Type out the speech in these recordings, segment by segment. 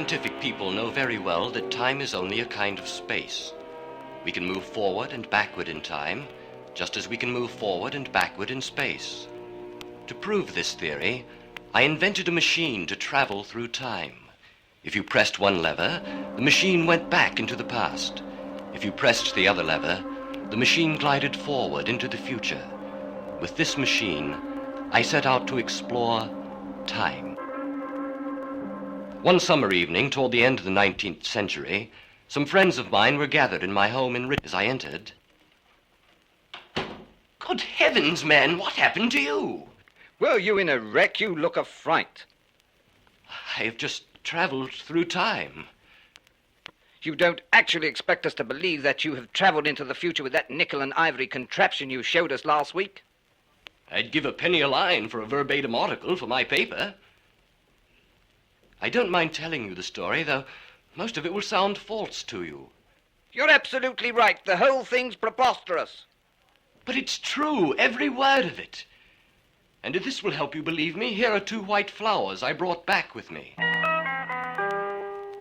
scientific people know very well that time is only a kind of space. We can move forward and backward in time, just as we can move forward and backward in space. To prove this theory, I invented a machine to travel through time. If you pressed one lever, the machine went back into the past. If you pressed the other lever, the machine glided forward into the future. With this machine, I set out to explore time. One summer evening, toward the end of the 19th century, some friends of mine were gathered in my home in As I entered. Good heavens, man, what happened to you? Were you in a wreck? You look a fright. I have just traveled through time. You don't actually expect us to believe that you have traveled into the future with that nickel and ivory contraption you showed us last week? I'd give a penny a line for a verbatim article for my paper. I don't mind telling you the story, though most of it will sound false to you. You're absolutely right. The whole thing's preposterous. But it's true, every word of it. And if this will help you believe me, here are 2 white flowers I brought back with me.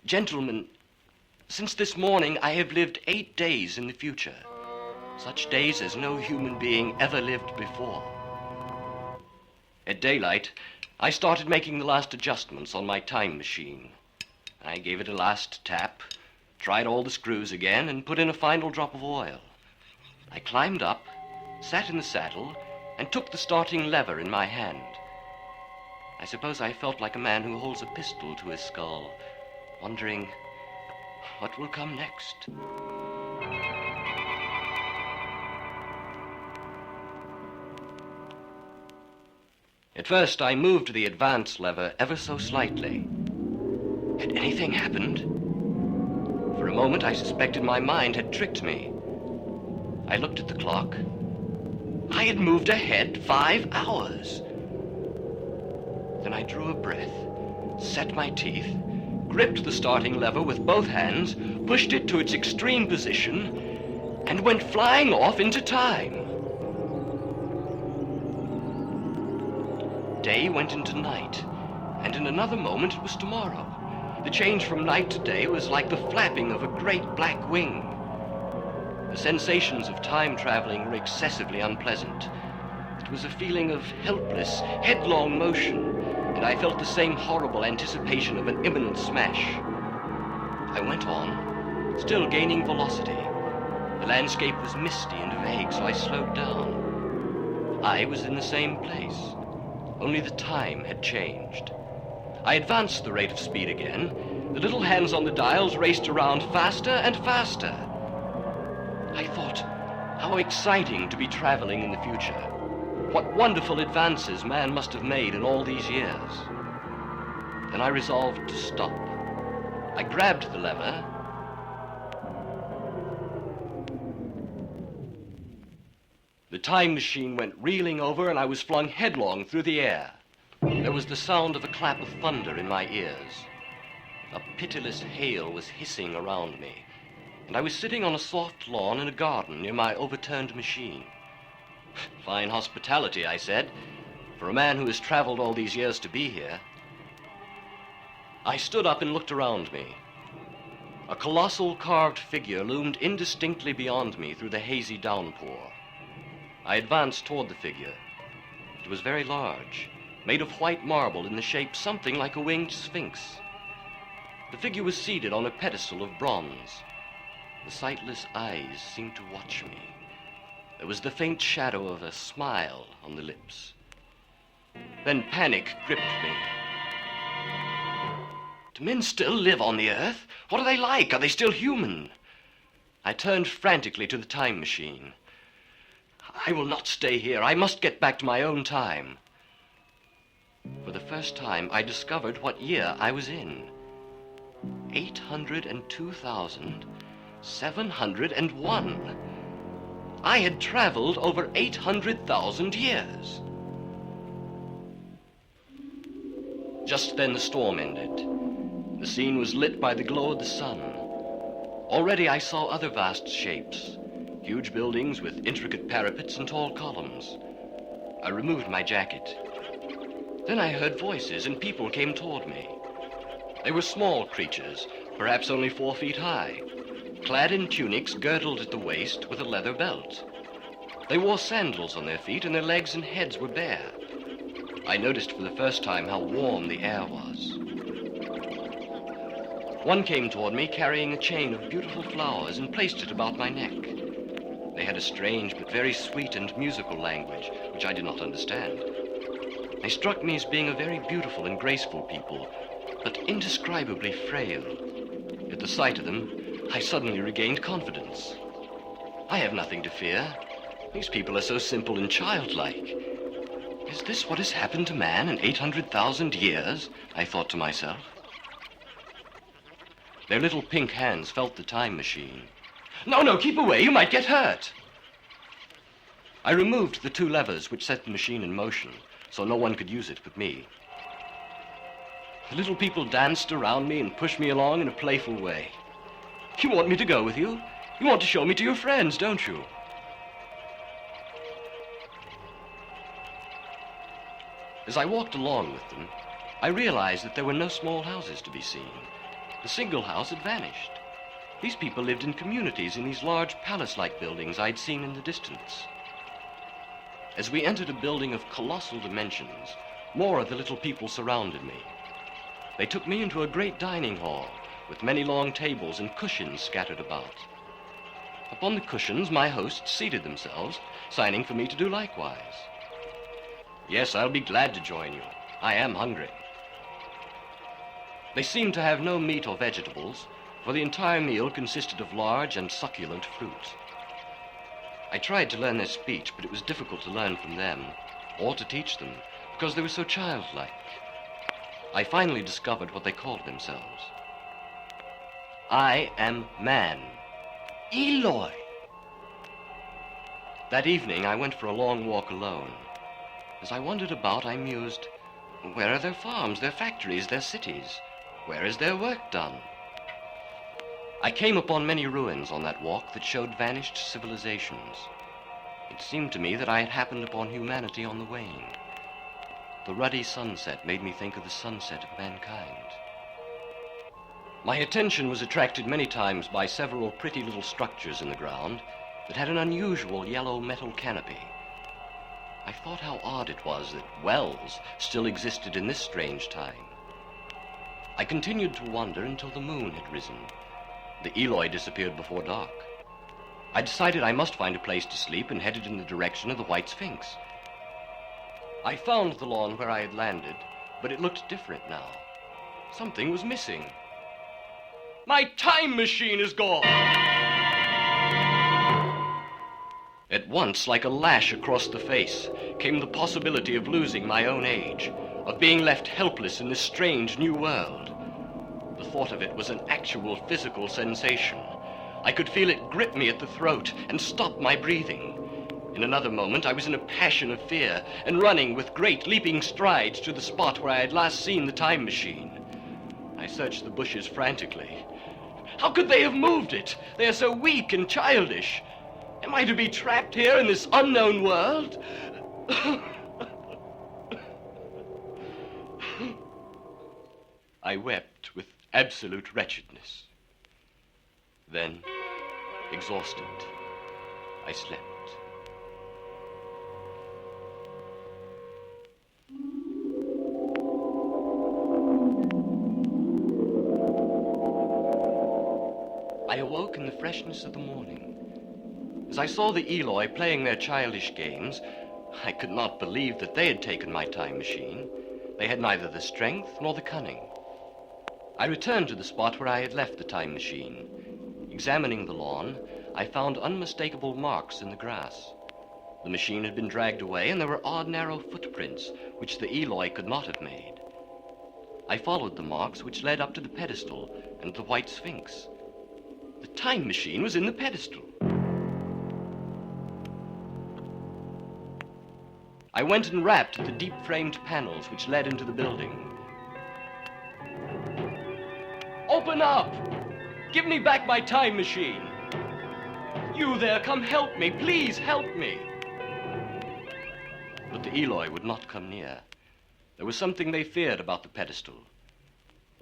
Gentlemen, since this morning I have lived 8 days in the future. Such days as no human being ever lived before. At daylight, I started making the last adjustments on my time machine. I gave it a last tap, tried all the screws again, and put in a final drop of oil. I climbed up, sat in the saddle, and took the starting lever in my hand. I suppose I felt like a man who holds a pistol to his skull, wondering what will come next. At first, I moved the advance lever ever so slightly. Had anything happened? For a moment, I suspected my mind had tricked me. I looked at the clock. I had moved ahead 5 hours. Then I drew a breath, set my teeth, gripped the starting lever with both hands, pushed it to its extreme position, and went flying off into time. Day went into night, and in another moment it was tomorrow. The change from night to day was like the flapping of a great black wing. The sensations of time traveling were excessively unpleasant. It was a feeling of helpless, headlong motion, and I felt the same horrible anticipation of an imminent smash. I went on, still gaining velocity. The landscape was misty and vague, so I slowed down. I was in the same place. Only the time had changed. I advanced the rate of speed again. The little hands on the dials raced around faster and faster. I thought, how exciting to be traveling in the future. What wonderful advances man must have made in all these years. Then I resolved to stop. I grabbed the lever. The time machine went reeling over, and I was flung headlong through the air. There was the sound of a clap of thunder in my ears. A pitiless hail was hissing around me, and I was sitting on a soft lawn in a garden near my overturned machine. Fine hospitality, I said, for a man who has traveled all these years to be here. I stood up and looked around me. A colossal carved figure loomed indistinctly beyond me through the hazy downpour. I advanced toward the figure. It was very large, made of white marble in the shape something like a winged sphinx. The figure was seated on a pedestal of bronze. The sightless eyes seemed to watch me. There was the faint shadow of a smile on the lips. Then panic gripped me. Do men still live on the earth? What are they like? Are they still human? I turned frantically to the time machine. I will not stay here. I must get back to my own time. For the first time, I discovered what year I was in. 802,701. I had traveled over 800,000 years. Just then the storm ended. The scene was lit by the glow of the sun. Already I saw other vast shapes. Huge buildings with intricate parapets and tall columns. I removed my jacket. Then I heard voices and people came toward me. They were small creatures, perhaps only 4 feet high, clad in tunics girdled at the waist with a leather belt. They wore sandals on their feet, and their legs and heads were bare. I noticed for the first time how warm the air was. One came toward me carrying a chain of beautiful flowers and placed it about my neck. They had a strange but very sweet and musical language, which I did not understand. They struck me as being a very beautiful and graceful people, but indescribably frail. At the sight of them, I suddenly regained confidence. I have nothing to fear. These people are so simple and childlike. Is this what has happened to man in 800,000 years? I thought to myself. Their little pink hands felt the time machine. No, keep away. You might get hurt. I removed the 2 levers which set the machine in motion, so no one could use it but me. The little people danced around me and pushed me along in a playful way. You want me to go with you? You want to show me to your friends, don't you? As I walked along with them, I realized that there were no small houses to be seen. The single house had vanished. These people lived in communities in these large palace-like buildings I'd seen in the distance. As we entered a building of colossal dimensions, more of the little people surrounded me. They took me into a great dining hall with many long tables and cushions scattered about. Upon the cushions, my hosts seated themselves, signing for me to do likewise. Yes, I'll be glad to join you. I am hungry. They seemed to have no meat or vegetables, for the entire meal consisted of large and succulent fruit. I tried to learn their speech, but it was difficult to learn from them, or to teach them, because they were so childlike. I finally discovered what they called themselves. I am man. Eloi. That evening, I went for a long walk alone. As I wandered about, I mused, where are their farms, their factories, their cities? Where is their work done? I came upon many ruins on that walk that showed vanished civilizations. It seemed to me that I had happened upon humanity on the wane. The ruddy sunset made me think of the sunset of mankind. My attention was attracted many times by several pretty little structures in the ground that had an unusual yellow metal canopy. I thought how odd it was that wells still existed in this strange time. I continued to wander until the moon had risen. The Eloi disappeared before dark. I decided I must find a place to sleep and headed in the direction of the White Sphinx. I found the lawn where I had landed, but it looked different now. Something was missing. My time machine is gone! At once, like a lash across the face, came the possibility of losing my own age, of being left helpless in this strange new world. The thought of it was an actual physical sensation. I could feel it grip me at the throat and stop my breathing. In another moment, I was in a passion of fear and running with great leaping strides to the spot where I had last seen the time machine. I searched the bushes frantically. How could they have moved it? They are so weak and childish. Am I to be trapped here in this unknown world? I wept with absolute wretchedness. Then, exhausted, I slept. I awoke in the freshness of the morning. As I saw the Eloi playing their childish games, I could not believe that they had taken my time machine. They had neither the strength nor the cunning. I returned to the spot where I had left the time machine. Examining the lawn, I found unmistakable marks in the grass. The machine had been dragged away, and there were odd, narrow footprints, which the Eloi could not have made. I followed the marks which led up to the pedestal and the White Sphinx. The time machine was in the pedestal. I went and rapped at the deep-framed panels which led into the building. Open up! Give me back my time machine! You there, come help me! Please help me! But the Eloi would not come near. There was something they feared about the pedestal.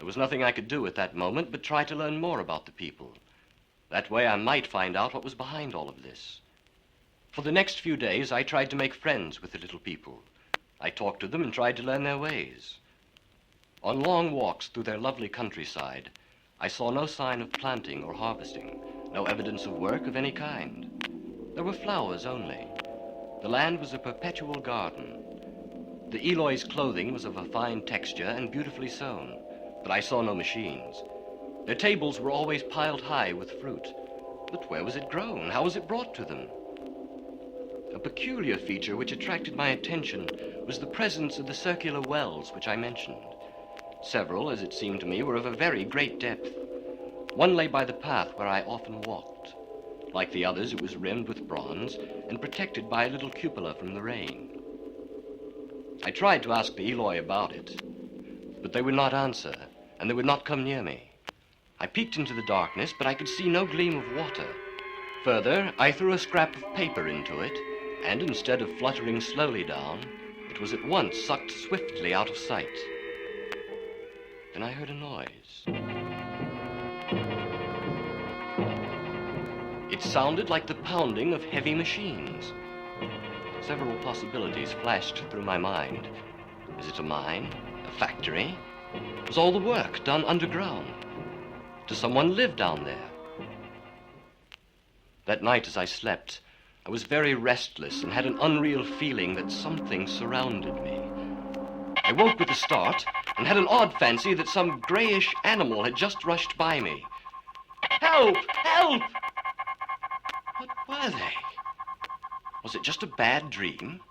There was nothing I could do at that moment but try to learn more about the people. That way I might find out what was behind all of this. For the next few days, I tried to make friends with the little people. I talked to them and tried to learn their ways. On long walks through their lovely countryside, I saw no sign of planting or harvesting, no evidence of work of any kind. There were flowers only. The land was a perpetual garden. The Eloy's clothing was of a fine texture and beautifully sewn, but I saw no machines. Their tables were always piled high with fruit. But where was it grown? How was it brought to them? A peculiar feature which attracted my attention was the presence of the circular wells which I mentioned. Several, as it seemed to me, were of a very great depth. One lay by the path where I often walked. Like the others, it was rimmed with bronze and protected by a little cupola from the rain. I tried to ask the Eloy about it, but they would not answer, and they would not come near me. I peeked into the darkness, but I could see no gleam of water. Further, I threw a scrap of paper into it, and instead of fluttering slowly down, it was at once sucked swiftly out of sight. Then I heard a noise. It sounded like the pounding of heavy machines. Several possibilities flashed through my mind. Is it a mine? A factory? Was all the work done underground? Does someone live down there? That night as I slept, I was very restless and had an unreal feeling that something surrounded me. I woke with a start and had an odd fancy that some grayish animal had just rushed by me. Help! Help! What were they? Was it just a bad dream?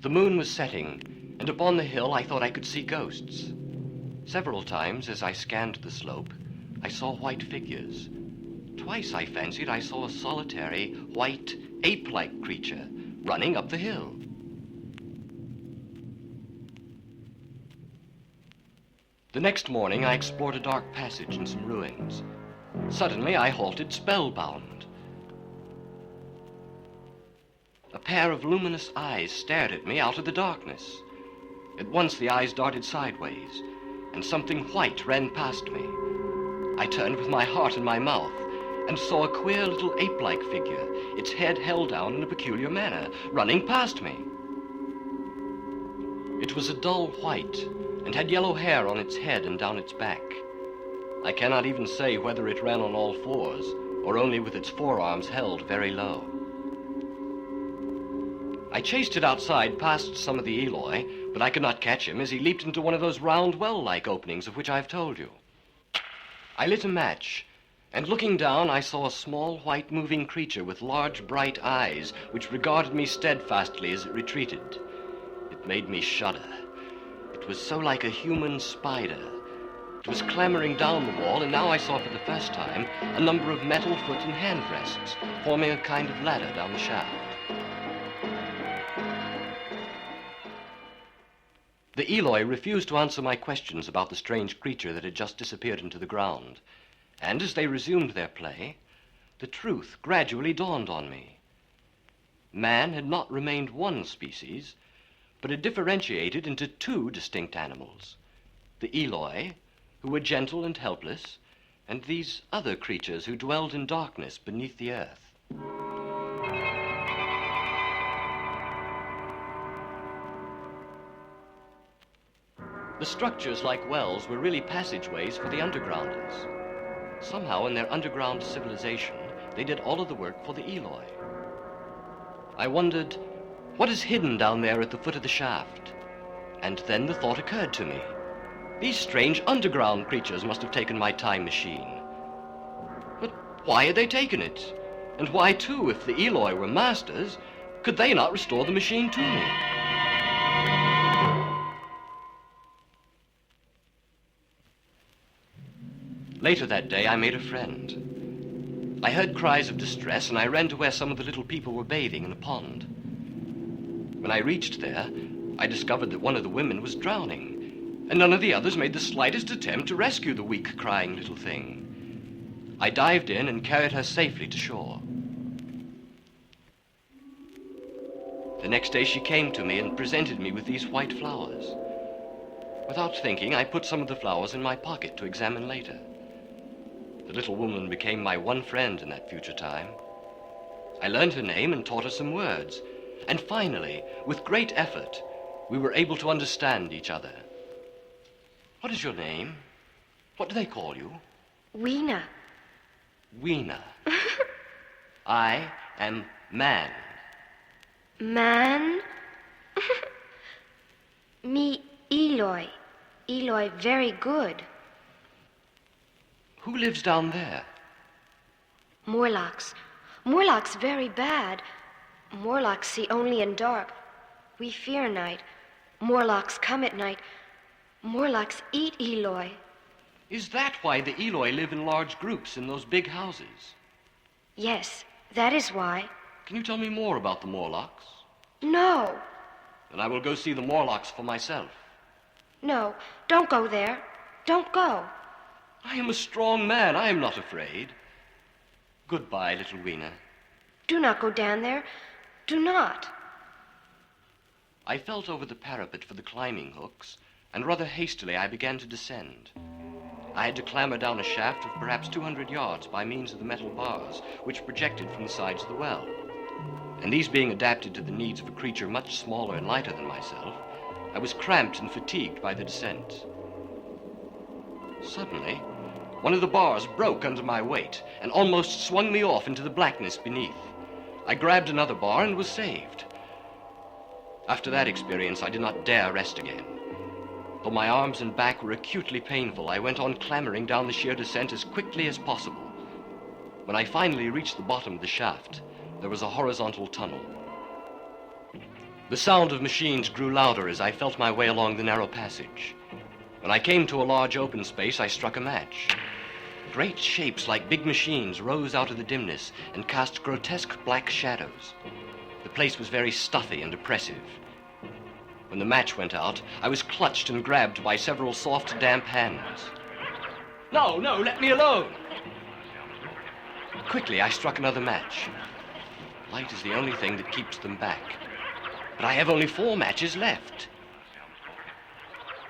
The moon was setting, and upon the hill I thought I could see ghosts. Several times as I scanned the slope, I saw white figures. Twice I fancied I saw a solitary, white, ape-like creature running up the hill. The next morning I explored a dark passage and some ruins. Suddenly I halted spellbound. A pair of luminous eyes stared at me out of the darkness. At once the eyes darted sideways, and something white ran past me. I turned with my heart in my mouth and saw a queer little ape-like figure, its head held down in a peculiar manner, running past me. It was a dull white and had yellow hair on its head and down its back. I cannot even say whether it ran on all fours or only with its forearms held very low. I chased it outside past some of the Eloy, but I could not catch him as he leaped into one of those round well-like openings of which I've told you. I lit a match, and looking down, I saw a small white moving creature with large bright eyes which regarded me steadfastly as it retreated. It made me shudder. It was so like a human spider. It was clambering down the wall, and now I saw for the first time a number of metal foot and hand rests, forming a kind of ladder down the shaft. The Eloy refused to answer my questions about the strange creature that had just disappeared into the ground. And as they resumed their play, the truth gradually dawned on me. Man had not remained one species, but had differentiated into two distinct animals. The Eloy, who were gentle and helpless, and these other creatures who dwelled in darkness beneath the earth. The structures, like wells, were really passageways for the undergrounders. Somehow, in their underground civilization, they did all of the work for the Eloy. I wondered, what is hidden down there at the foot of the shaft? And then the thought occurred to me. These strange underground creatures must have taken my time machine. But why had they taken it? And why, too, if the Eloy were masters, could they not restore the machine to me? Later that day, I made a friend. I heard cries of distress, and I ran to where some of the little people were bathing in a pond. When I reached there, I discovered that one of the women was drowning, and none of the others made the slightest attempt to rescue the weak, crying little thing. I dived in and carried her safely to shore. The next day, she came to me and presented me with these white flowers. Without thinking, I put some of the flowers in my pocket to examine later. The little woman became my one friend in that future time. I learned her name and taught her some words. And finally, with great effort, we were able to understand each other. What is your name? What do they call you? Weena. Weena. I am Man. Man? Me, Eloy. Eloy, very good. Who lives down there? Morlocks. Morlocks very bad. Morlocks see only in dark. We fear night. Morlocks come at night. Morlocks eat Eloy. Is that why the Eloi live in large groups in those big houses? Yes, that is why. Can you tell me more about the Morlocks? No. Then I will go see the Morlocks for myself. No, don't go there. Don't go. I am a strong man. I am not afraid. Goodbye, little Weena. Do not go down there. Do not. I felt over the parapet for the climbing hooks, and rather hastily I began to descend. I had to clamber down a shaft of perhaps 200 yards by means of the metal bars, which projected from the sides of the well. And these being adapted to the needs of a creature much smaller and lighter than myself, I was cramped and fatigued by the descent. Suddenly, one of the bars broke under my weight and almost swung me off into the blackness beneath. I grabbed another bar and was saved. After that experience, I did not dare rest again. Though my arms and back were acutely painful, I went on clambering down the sheer descent as quickly as possible. When I finally reached the bottom of the shaft, there was a horizontal tunnel. The sound of machines grew louder as I felt my way along the narrow passage. When I came to a large open space, I struck a match. Great shapes like big machines rose out of the dimness and cast grotesque black shadows. The place was very stuffy and oppressive. When the match went out, I was clutched and grabbed by several soft, damp hands. No, let me alone! Quickly, I struck another match. Light is the only thing that keeps them back. But I have only 4 matches left.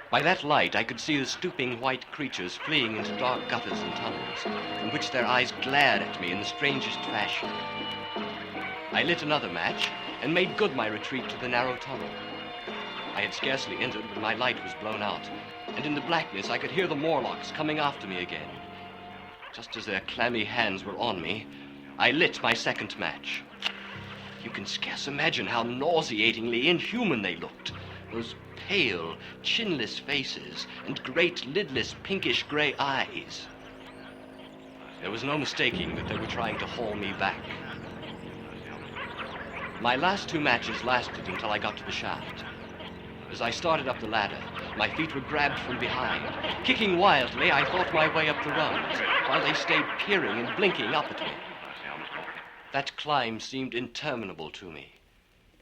By that light, I could see the stooping white creatures fleeing into dark gutters and tunnels, from which their eyes glared at me in the strangest fashion. I lit another match and made good my retreat to the narrow tunnel. I had scarcely entered when my light was blown out, and in the blackness I could hear the Morlocks coming after me again. Just as their clammy hands were on me, I lit my second match. You can scarce imagine how nauseatingly inhuman they looked. Those pale, chinless faces and great, lidless, pinkish-gray eyes. There was no mistaking that they were trying to haul me back. My last 2 matches lasted until I got to the shaft. As I started up the ladder, my feet were grabbed from behind. Kicking wildly, I fought my way up the rungs, while they stayed peering and blinking up at me. That climb seemed interminable to me.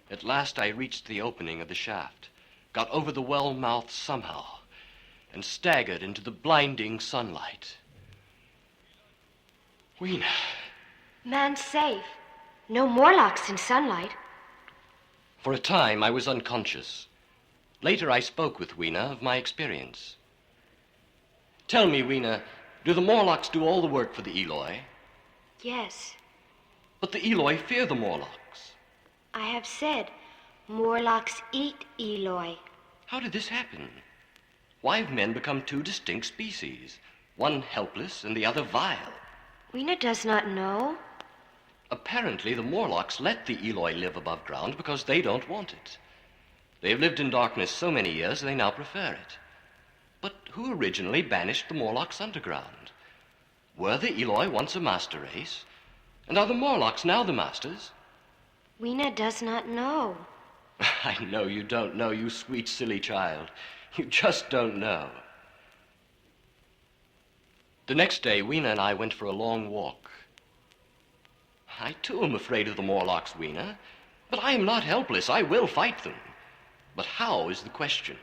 At last I reached the opening of the shaft, got over the well mouth somehow, and staggered into the blinding sunlight. Weena. Man's safe. No Morlocks in sunlight. For a time, I was unconscious. Later, I spoke with Weena of my experience. Tell me, Weena, do the Morlocks do all the work for the Eloi? Yes. But the Eloi fear the Morlocks. I have said, Morlocks eat Eloy. How did this happen? Why have men become 2 distinct species? One helpless and the other vile. Weena does not know. Apparently, the Morlocks let the Eloi live above ground because they don't want it. They have lived in darkness so many years they now prefer it. But who originally banished the Morlocks underground? Were the Eloi once a master race? And are the Morlocks now the masters? Weena does not know. I know you don't know, you sweet, silly child. You just don't know. The next day, Weena and I went for a long walk. I, too, am afraid of the Morlocks, Weena. But I am not helpless. I will fight them. But how is the question?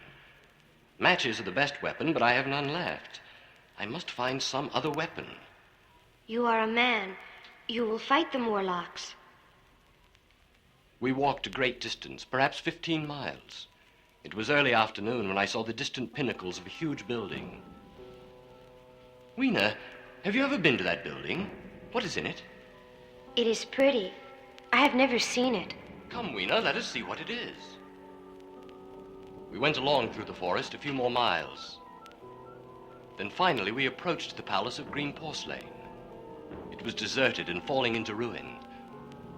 Matches are the best weapon, but I have none left. I must find some other weapon. You are a man. You will fight the Morlocks. We walked a great distance, perhaps 15 miles. It was early afternoon when I saw the distant pinnacles of a huge building. Weena, have you ever been to that building? What is in it? It is pretty. I have never seen it. Come, Weena, let us see what it is. We went along through the forest a few more miles. Then finally we approached the palace of green porcelain. It was deserted and falling into ruin.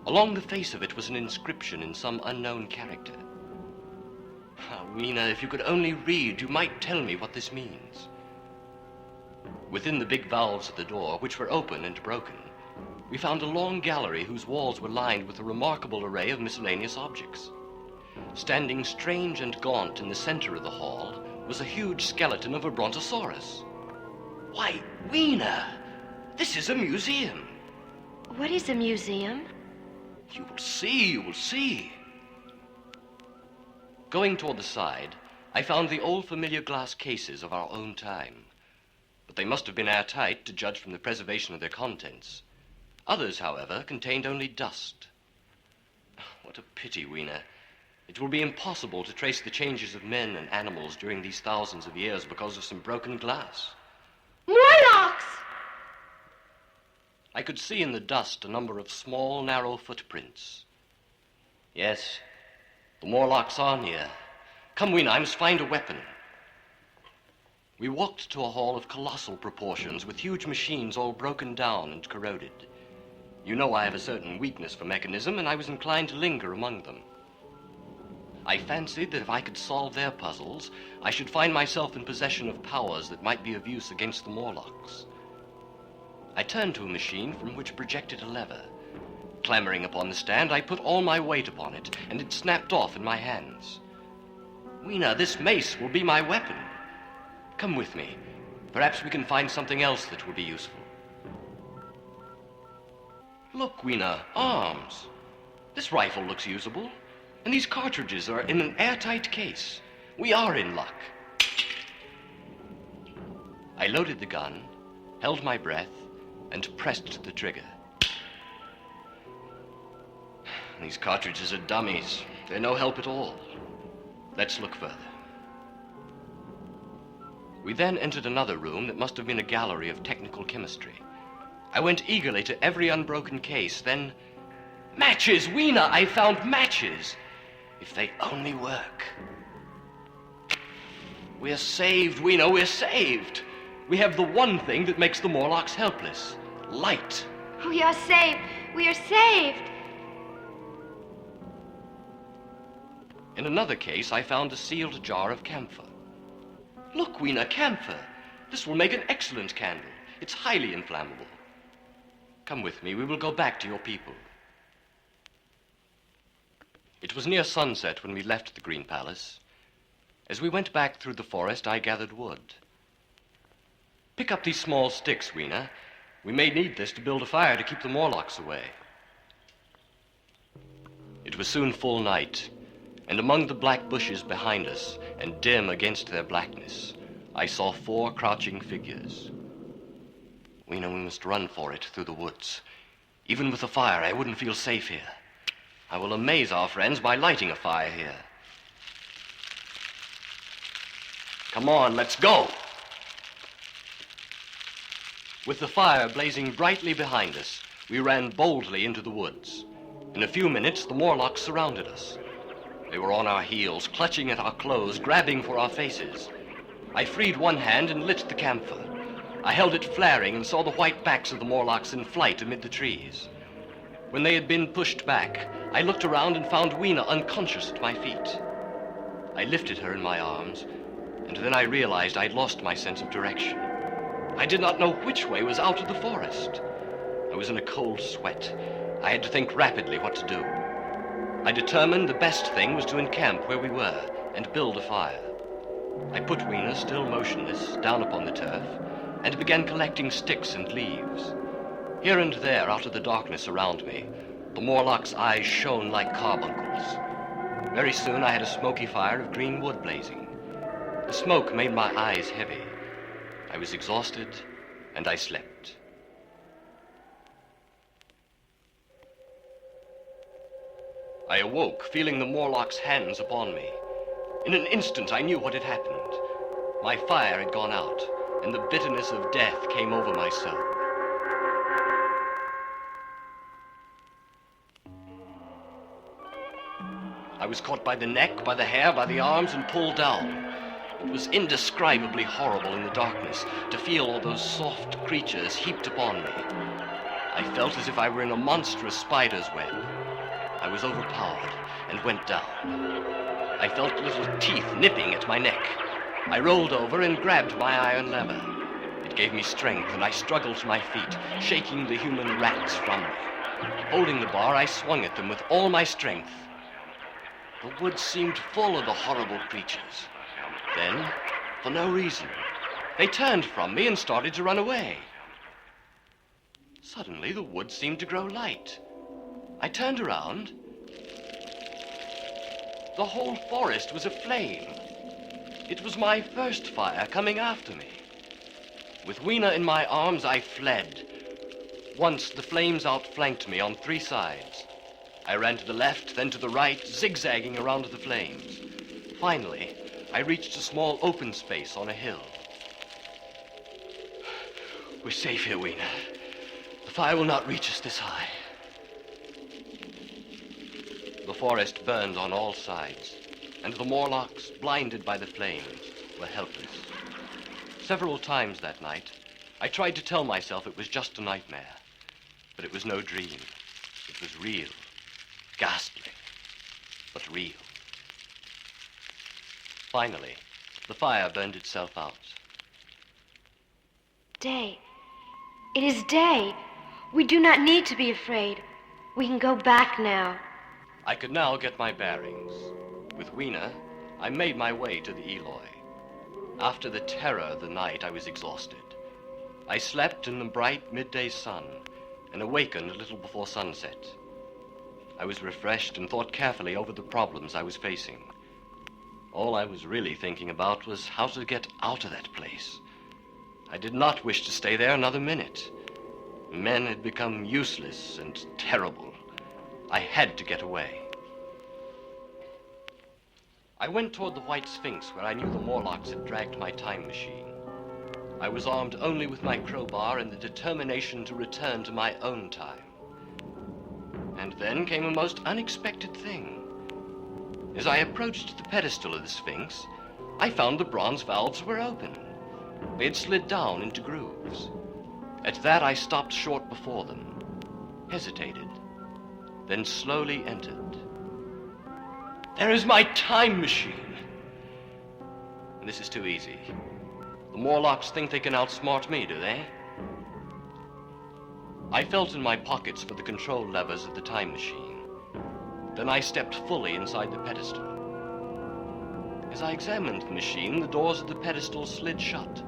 Along the face of it was an inscription in some unknown character. Ah, Weena, if you could only read, you might tell me what this means. Within the big valves at the door, which were open and broken, we found a long gallery whose walls were lined with a remarkable array of miscellaneous objects. Standing strange and gaunt in the center of the hall was a huge skeleton of a brontosaurus. Why, Weena, this is a museum. What is a museum? You will see, you will see. Going toward the side, I found the old familiar glass cases of our own time. But they must have been airtight to judge from the preservation of their contents. Others, however, contained only dust. What a pity, Weena. It will be impossible to trace the changes of men and animals during these thousands of years because of some broken glass. Morlocks! I could see in the dust a number of small, narrow footprints. Yes, the Morlocks are near. Come, Weena, I must find a weapon. We walked to a hall of colossal proportions with huge machines all broken down and corroded. You know I have a certain weakness for mechanism, and I was inclined to linger among them. I fancied that if I could solve their puzzles, I should find myself in possession of powers that might be of use against the Morlocks. I turned to a machine from which projected a lever. Clambering upon the stand, I put all my weight upon it, and it snapped off in my hands. Weena, this mace will be my weapon. Come with me. Perhaps we can find something else that will be useful. Look, Weena, arms. This rifle looks usable, and these cartridges are in an airtight case. We are in luck. I loaded the gun, held my breath, and pressed the trigger. These cartridges are dummies. They're no help at all. Let's look further. We then entered another room that must have been a gallery of technical chemistry. I went eagerly to every unbroken case, then... Matches! Weena, I found matches! If they only work. We're saved, Weena, we're saved! We have the one thing that makes the Morlocks helpless. Light. We are saved! We are saved! In another case, I found a sealed jar of camphor. Look, Weena, camphor. This will make an excellent candle. It's highly inflammable. Come with me. We will go back to your people. It was near sunset when we left the Green Palace. As we went back through the forest, I gathered wood. Pick up these small sticks, Weena. We may need this to build a fire to keep the Morlocks away. It was soon full night, and among the black bushes behind us, and dim against their blackness, I saw 4 crouching figures. Weena, we must run for it through the woods. Even with the fire, I wouldn't feel safe here. I will amaze our friends by lighting a fire here. Come on, let's go! With the fire blazing brightly behind us, we ran boldly into the woods. In a few minutes, the Morlocks surrounded us. They were on our heels, clutching at our clothes, grabbing for our faces. I freed one hand and lit the camphor. I held it flaring and saw the white backs of the Morlocks in flight amid the trees. When they had been pushed back, I looked around and found Weena unconscious at my feet. I lifted her in my arms, and then I realized I'd lost my sense of direction. I did not know which way was out of the forest. I was in a cold sweat. I had to think rapidly what to do. I determined the best thing was to encamp where we were and build a fire. I put Weena, still motionless, down upon the turf and began collecting sticks and leaves. Here and there, out of the darkness around me, the Morlock's eyes shone like carbuncles. Very soon I had a smoky fire of green wood blazing. The smoke made my eyes heavy. I was exhausted, and I slept. I awoke, feeling the Morlock's hands upon me. In an instant, I knew what had happened. My fire had gone out, and the bitterness of death came over my soul. I was caught by the neck, by the hair, by the arms, and pulled down. It was indescribably horrible in the darkness to feel all those soft creatures heaped upon me. I felt as if I were in a monstrous spider's web. I was overpowered and went down. I felt little teeth nipping at my neck. I rolled over and grabbed my iron lever. It gave me strength, and I struggled to my feet, shaking the human rats from me. Holding the bar, I swung at them with all my strength. The woods seemed full of the horrible creatures. Then, for no reason, they turned from me and started to run away. Suddenly, the woods seemed to grow light. I turned around. The whole forest was aflame. It was my first fire coming after me. With Weena in my arms, I fled. Once, the flames outflanked me on 3 sides. I ran to the left, then to the right, zigzagging around the flames. Finally, I reached a small open space on a hill. We're safe here, Weena. The fire will not reach us this high. The forest burned on all sides, and the Morlocks, blinded by the flames, were helpless. Several times that night, I tried to tell myself it was just a nightmare, but it was no dream. It was real, ghastly, but real. Finally, the fire burned itself out. Day. It is day. We do not need to be afraid. We can go back now. I could now get my bearings. With Weena, I made my way to the Eloy. After the terror of the night, I was exhausted. I slept in the bright midday sun and awakened a little before sunset. I was refreshed and thought carefully over the problems I was facing. All I was really thinking about was how to get out of that place. I did not wish to stay there another minute. Men had become useless and terrible. I had to get away. I went toward the White Sphinx, where I knew the Morlocks had dragged my time machine. I was armed only with my crowbar and the determination to return to my own time. And then came a most unexpected thing. As I approached the pedestal of the Sphinx, I found the bronze valves were open. They had slid down into grooves. At that, I stopped short before them, hesitated, then slowly entered. There is my time machine! This is too easy. The Morlocks think they can outsmart me, do they? I felt in my pockets for the control levers of the time machine. Then I stepped fully inside the pedestal. As I examined the machine, the doors of the pedestal slid shut,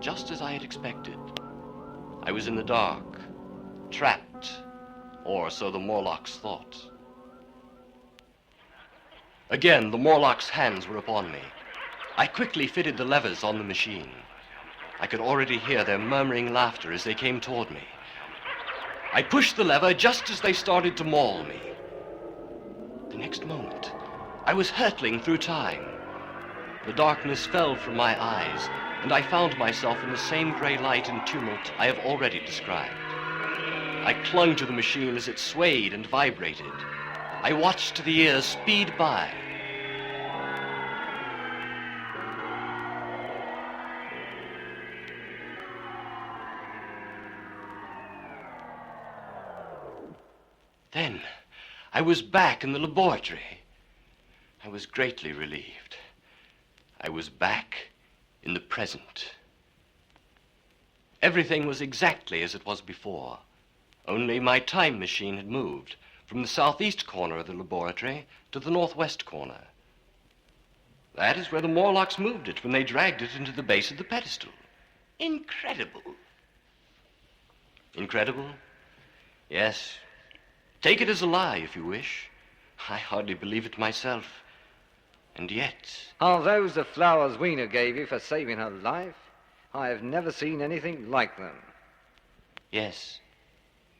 just as I had expected. I was in the dark, trapped, or so the Morlocks thought. Again, the Morlocks' hands were upon me. I quickly fitted the levers on the machine. I could already hear their murmuring laughter as they came toward me. I pushed the lever just as they started to maul me. The next moment, I was hurtling through time. The darkness fell from my eyes, and I found myself in the same gray light and tumult I have already described. I clung to the machine as it swayed and vibrated. I watched the years speed by. Then, I was back in the laboratory. I was greatly relieved. I was back in the present. Everything was exactly as it was before, only my time machine had moved from the southeast corner of the laboratory to the northwest corner. That is where the Morlocks moved it when they dragged it into the base of the pedestal. Incredible. Incredible? Yes. Take it as a lie, if you wish. I hardly believe it myself. And yet... Are those the flowers Weena gave you for saving her life? I have never seen anything like them. Yes.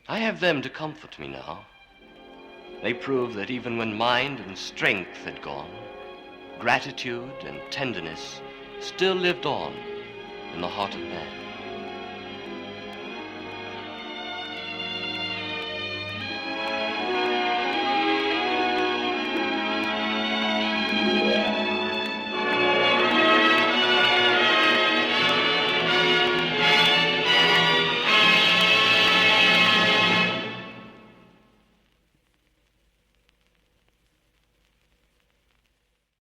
I have them to comfort me now. They prove that even when mind and strength had gone, gratitude and tenderness still lived on in the heart of man.